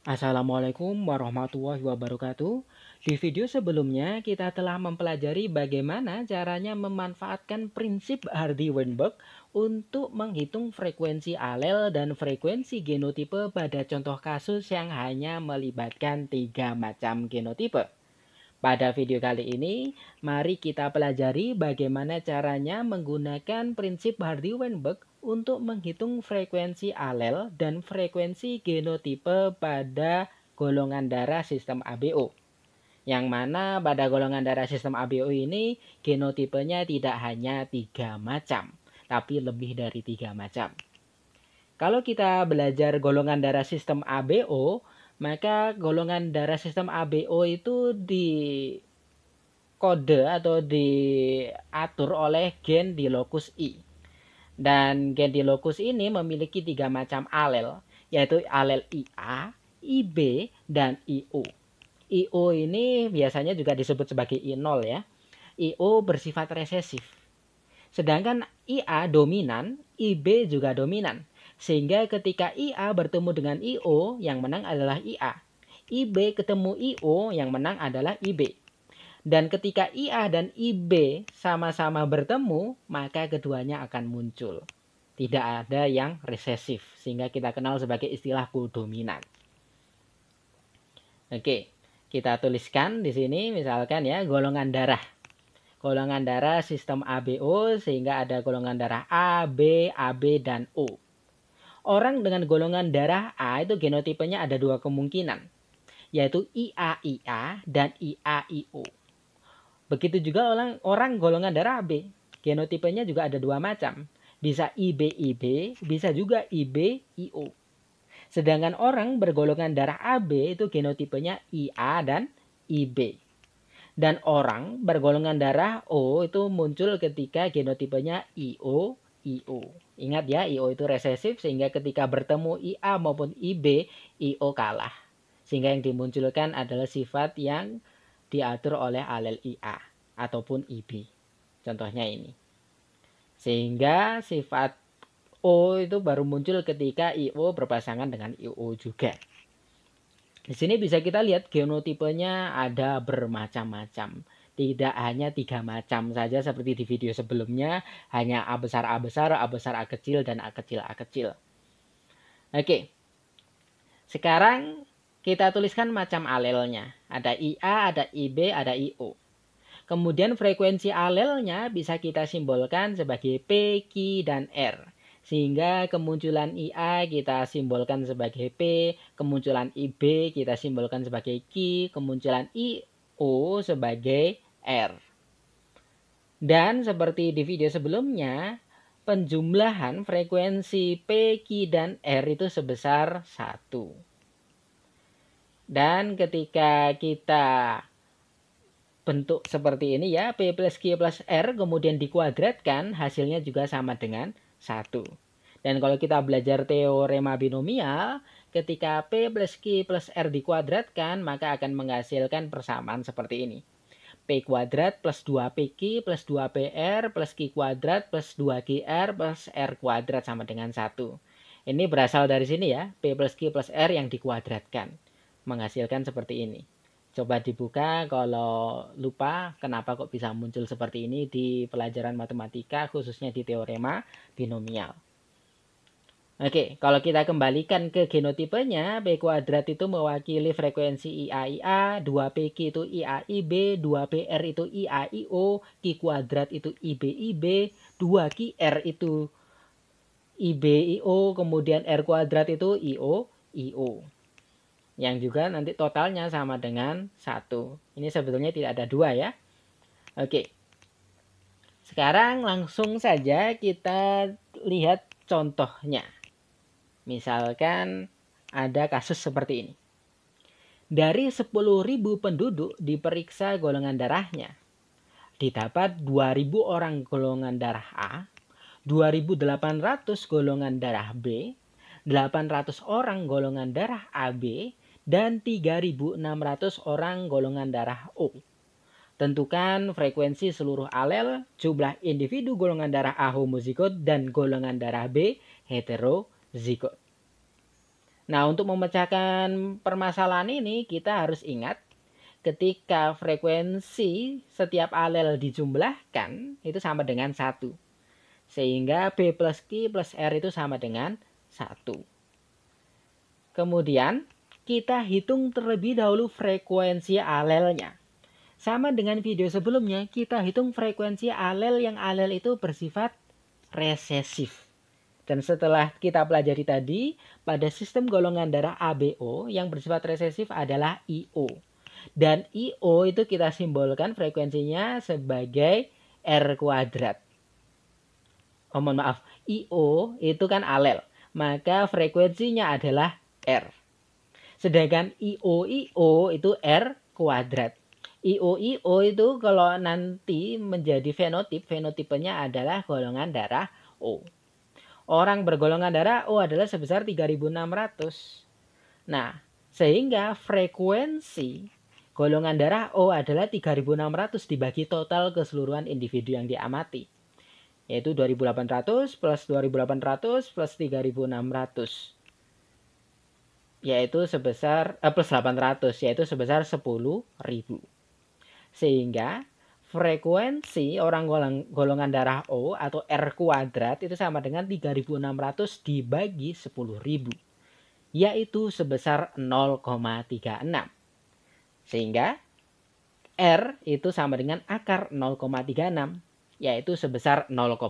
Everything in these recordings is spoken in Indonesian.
Assalamualaikum warahmatullahi wabarakatuh. Di video sebelumnya, kita telah mempelajari bagaimana caranya memanfaatkan prinsip Hardy-Weinberg untuk menghitung frekuensi alel dan frekuensi genotipe pada contoh kasus yang hanya melibatkan 3 macam genotipe. Pada video kali ini, mari kita pelajari bagaimana caranya menggunakan prinsip Hardy-Weinberg untuk menghitung frekuensi alel dan frekuensi genotipe pada golongan darah sistem ABO. Yang mana pada golongan darah sistem ABO ini genotipenya tidak hanya 3 macam, tapi lebih dari 3 macam. Kalau kita belajar golongan darah sistem ABO, maka golongan darah sistem ABO itu kode atau diatur oleh gen di lokus I. Dan gen di lokus ini memiliki 3 macam alel, yaitu alel IA, IB, dan IO. IO ini biasanya juga disebut sebagai I0 ya. IO bersifat resesif. Sedangkan IA dominan, IB juga dominan. Sehingga ketika IA bertemu dengan IO, yang menang adalah IA. IB ketemu IO, yang menang adalah IB. Dan ketika IA dan IB sama-sama bertemu, maka keduanya akan muncul. Tidak ada yang resesif, sehingga kita kenal sebagai istilah kodominan. Oke, kita tuliskan di sini misalkan ya golongan darah. Golongan darah sistem ABO sehingga ada golongan darah A, B, AB, dan O. Orang dengan golongan darah A itu genotipenya ada 2 kemungkinan, yaitu IA-IA dan IA-IO. Begitu juga orang golongan darah B. Genotipenya juga ada 2 macam. Bisa IB-IB, bisa juga IB-IO. Sedangkan orang bergolongan darah AB itu genotipenya IA dan IB. Dan orang bergolongan darah O itu muncul ketika genotipenya IO-IO. Ingat ya, IO itu resesif sehingga ketika bertemu IA maupun IB, IO kalah. Sehingga yang dimunculkan adalah sifat yang diatur oleh alel IA ataupun IB. Contohnya ini. Sehingga sifat O itu baru muncul ketika IO berpasangan dengan IO juga. Di sini bisa kita lihat genotipenya ada bermacam-macam. Tidak hanya 3 macam saja seperti di video sebelumnya, hanya A besar A besar, A besar A kecil, dan A kecil A kecil. Oke. Sekarang kita tuliskan macam alelnya. Ada IA, ada IB, ada IO. Kemudian frekuensi alelnya bisa kita simbolkan sebagai P, Q, dan R. Sehingga kemunculan IA kita simbolkan sebagai P, kemunculan IB kita simbolkan sebagai Q, kemunculan IO sebagai R. Dan seperti di video sebelumnya, penjumlahan frekuensi P, Q, dan R itu sebesar 1. Dan ketika kita bentuk seperti ini ya, P plus Q plus R kemudian dikuadratkan, hasilnya juga sama dengan 1. Dan kalau kita belajar teorema binomial, ketika P plus Q plus R dikuadratkan, maka akan menghasilkan persamaan seperti ini. P kuadrat plus 2PQ plus 2PR plus Q kuadrat plus 2QR plus R kuadrat sama dengan 1. Ini berasal dari sini ya, P plus Q plus R yang dikuadratkan. Menghasilkan seperti ini. Coba dibuka kalau lupa kenapa kok bisa muncul seperti ini di pelajaran matematika khususnya di teorema binomial. Oke, kalau kita kembalikan ke genotipenya, P kuadrat itu mewakili frekuensi IA-IA, 2PQ itu IA-IB, 2PR itu IA-IO, Q kuadrat itu IB-IB, 2QR itu IB-IO, kemudian R kuadrat itu IO-IO. Yang juga nanti totalnya sama dengan 1. Ini sebetulnya tidak ada 2 ya. Oke. Sekarang langsung saja kita lihat contohnya. Misalkan ada kasus seperti ini. Dari 10.000 penduduk diperiksa golongan darahnya. Didapat 2.000 orang golongan darah A, 2.800 golongan darah B, 800 orang golongan darah AB, dan 3.600 orang golongan darah O. Tentukan frekuensi seluruh alel, jumlah individu golongan darah A homozigot dan golongan darah B heterozigot. Nah, untuk memecahkan permasalahan ini kita harus ingat ketika frekuensi setiap alel dijumlahkan itu sama dengan 1. Sehingga B plus Q plus R itu sama dengan 1. Kemudian kita hitung terlebih dahulu frekuensi alelnya. Sama dengan video sebelumnya, kita hitung frekuensi alel yang alel itu bersifat resesif. Dan setelah kita pelajari tadi, pada sistem golongan darah ABO yang bersifat resesif adalah IO. Dan IO itu kita simbolkan frekuensinya sebagai R kuadrat. Oh, mohon maaf, IO itu kan alel. Maka frekuensinya adalah R. Sedangkan IO itu R kuadrat. IO itu kalau nanti menjadi fenotipenya adalah golongan darah O. Orang bergolongan darah O adalah sebesar 3600. Nah, sehingga frekuensi golongan darah O adalah 3600 dibagi total keseluruhan individu yang diamati. Yaitu 2800 plus 2800 plus 3600. Yaitu sebesar plus 800, yaitu sebesar 10.000. Sehingga frekuensi orang golongan darah O atau R kuadrat itu sama dengan 3600 dibagi 10.000, yaitu sebesar 0,36. Sehingga R itu sama dengan akar 0,36, yaitu sebesar 0,6.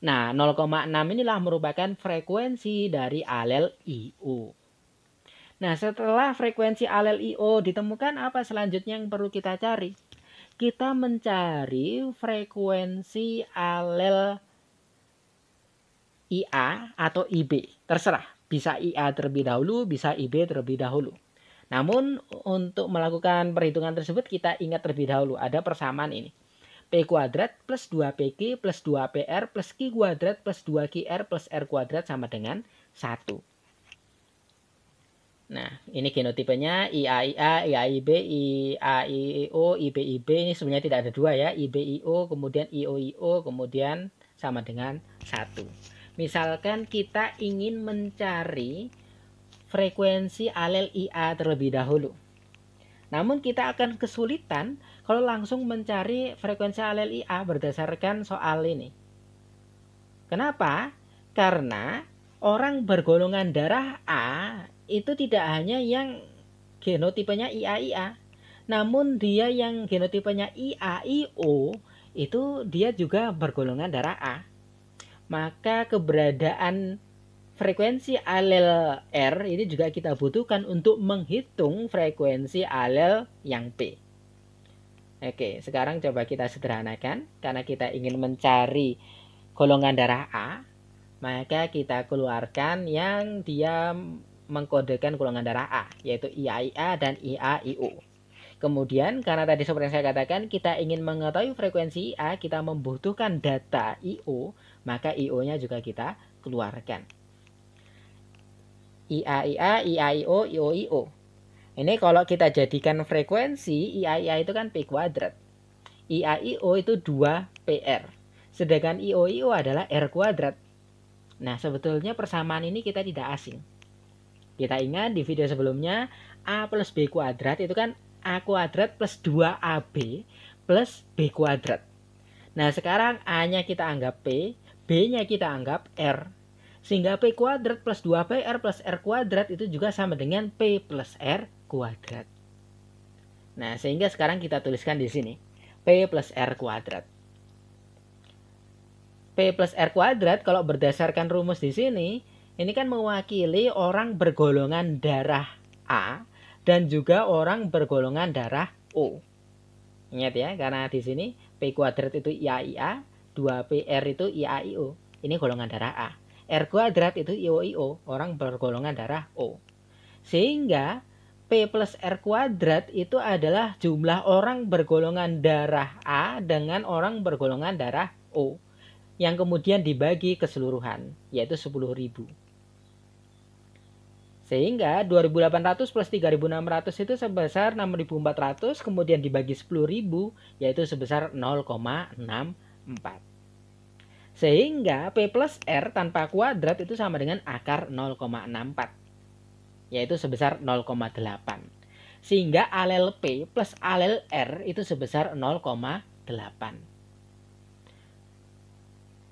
Nah, 0,6 inilah merupakan frekuensi dari alel IO. Nah, setelah frekuensi alel IO ditemukan, apa selanjutnya yang perlu kita cari? Kita mencari frekuensi alel IA atau IB. Terserah, bisa IA terlebih dahulu, bisa IB terlebih dahulu. Namun untuk melakukan perhitungan tersebut kita ingat terlebih dahulu ada persamaan ini. P kuadrat plus 2PQ plus 2PR plus Q kuadrat plus 2QR plus R kuadrat sama dengan 1. Nah, ini genotipenya IAIA, IAIB, IAIO, IBIB. Ini sebenarnya tidak ada dua ya. IBIO, kemudian IOIO, kemudian sama dengan 1. Misalkan kita ingin mencari frekuensi alel IA terlebih dahulu. Namun kita akan kesulitan kalau langsung mencari frekuensi alel IA berdasarkan soal ini. Kenapa? Karena orang bergolongan darah A itu tidak hanya yang genotipenya IAIA, namun dia yang genotipenya IAIO itu dia juga bergolongan darah A. Maka keberadaan frekuensi alel R ini juga kita butuhkan untuk menghitung frekuensi alel yang P. Oke, sekarang coba kita sederhanakan. Karena kita ingin mencari golongan darah A, maka kita keluarkan yang dia mengkodekan golongan darah A, yaitu IAIA dan IAIO. Kemudian karena tadi seperti yang saya katakan, kita ingin mengetahui frekuensi IA, kita membutuhkan data IO, maka IO-nya juga kita keluarkan. IAIA, IAIO, IOIO. Ini kalau kita jadikan frekuensi, IAIA itu kan P kuadrat. IAIO itu 2PR. Sedangkan IOIO adalah R kuadrat. Nah, sebetulnya persamaan ini kita tidak asing. Kita ingat di video sebelumnya, A plus B kuadrat itu kan A kuadrat plus 2AB plus B kuadrat. Nah, sekarang A-nya kita anggap P, B-nya kita anggap R. Sehingga P kuadrat plus 2PR plus R kuadrat itu juga sama dengan P plus R kuadrat. Nah, sehingga sekarang kita tuliskan di sini. P plus R kuadrat. P plus R kuadrat kalau berdasarkan rumus di sini, ini kan mewakili orang bergolongan darah A dan juga orang bergolongan darah O. Ingat ya, karena di sini P kuadrat itu IAIA, 2PR itu IAIO. Ini golongan darah A. R kuadrat itu IOIO, orang bergolongan darah O. Sehingga P plus R kuadrat itu adalah jumlah orang bergolongan darah A dengan orang bergolongan darah O, yang kemudian dibagi keseluruhan, yaitu 10.000. Sehingga 2800 plus 3600 itu sebesar 6400, kemudian dibagi 10.000, yaitu sebesar 0,64. Sehingga P plus R tanpa kuadrat itu sama dengan akar 0,64. yaitu sebesar 0,8. Sehingga alel P plus alel R itu sebesar 0,8.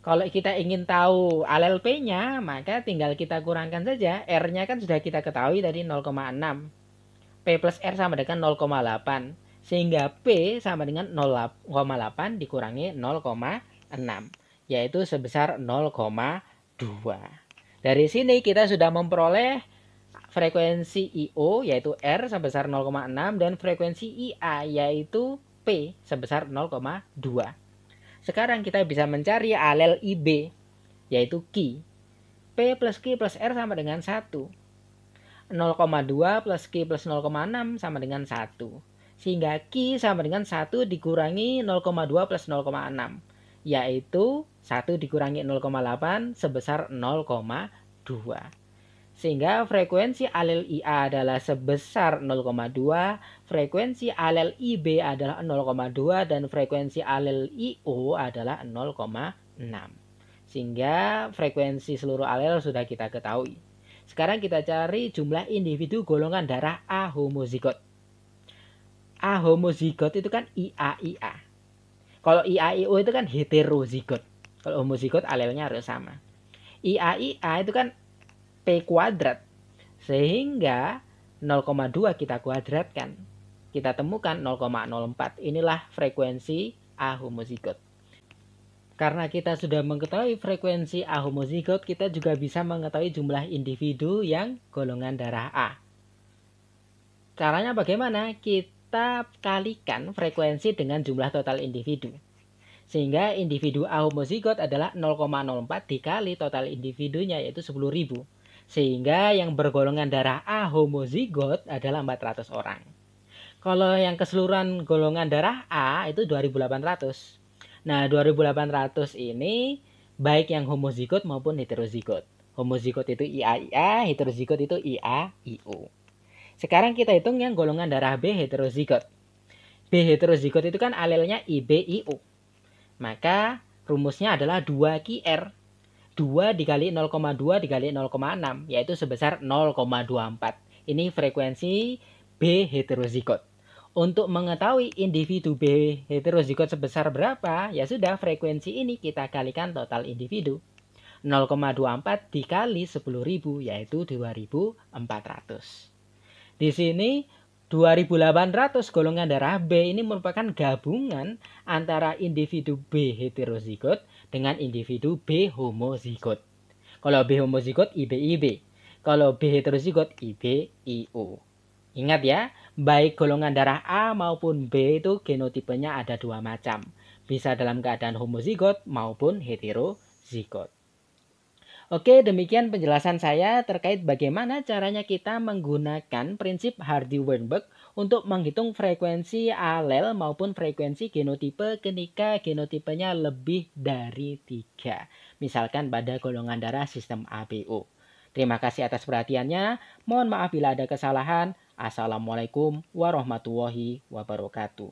Kalau kita ingin tahu alel P-nya, maka tinggal kita kurangkan saja. R-nya kan sudah kita ketahui tadi 0,6. P plus R sama dengan 0,8. Sehingga P sama dengan 0,8 dikurangi 0,6. Yaitu sebesar 0,2. Dari sini kita sudah memperoleh frekuensi IO yaitu R sebesar 0,6 dan frekuensi IA yaitu P sebesar 0,2. Sekarang kita bisa mencari alel IB yaitu Q. P plus Q plus R sama dengan 1. 0,2 plus Q plus 0,6 sama dengan 1. Sehingga Q sama dengan 1 dikurangi 0,2 plus 0,6. Yaitu 1 dikurangi 0,8 sebesar 0,2. Sehingga frekuensi alel IA adalah sebesar 0,2, frekuensi alel IB adalah 0,2, dan frekuensi alel IO adalah 0,6. Sehingga frekuensi seluruh alel sudah kita ketahui. Sekarang kita cari jumlah individu golongan darah A homozigot. A homozigot itu kan IA-IA. Kalau IA-IO itu kan heterozigot. Kalau homozigot alelnya harus sama. IA-IA itu kan P kuadrat. Sehingga 0,2 kita kuadratkan. Kita temukan 0,04. Inilah frekuensi A homozigot. Karena kita sudah mengetahui frekuensi A homozigot, kita juga bisa mengetahui jumlah individu yang golongan darah A. Caranya bagaimana? Kita kalikan frekuensi dengan jumlah total individu. Sehingga individu A homozigot adalah 0,04 dikali total individunya yaitu 10.000. Sehingga yang bergolongan darah A homozigot adalah 400 orang. Kalau yang keseluruhan golongan darah A itu 2.800. Nah, 2.800 ini baik yang homozigot maupun heterozigot. Homozigot itu IA-IA, heterozigot itu IA-IO. Sekarang kita hitung yang golongan darah B heterozigot. B heterozigot itu kan alelnya IB-IO. Maka rumusnya adalah 2QR. 2 dikali 0,2 dikali 0,6 yaitu sebesar 0,24. Ini frekuensi B heterozigot. Untuk mengetahui individu B heterozigot sebesar berapa, ya sudah frekuensi ini kita kalikan total individu. 0,24 dikali 10.000 yaitu 2.400. Di sini 2.800 golongan darah B ini merupakan gabungan antara individu B heterozigot dengan individu B homozigot. Kalau B homozigot IB-IB. Kalau B heterozigot IB-IO. Ingat ya, baik golongan darah A maupun B itu genotipenya ada dua macam. Bisa dalam keadaan homozigot maupun heterozigot. Oke, demikian penjelasan saya terkait bagaimana caranya kita menggunakan prinsip Hardy-Weinberg untuk menghitung frekuensi alel maupun frekuensi genotipe ketika genotipenya lebih dari 3. Misalkan pada golongan darah sistem ABO. Terima kasih atas perhatiannya. Mohon maaf bila ada kesalahan. Assalamualaikum warahmatullahi wabarakatuh.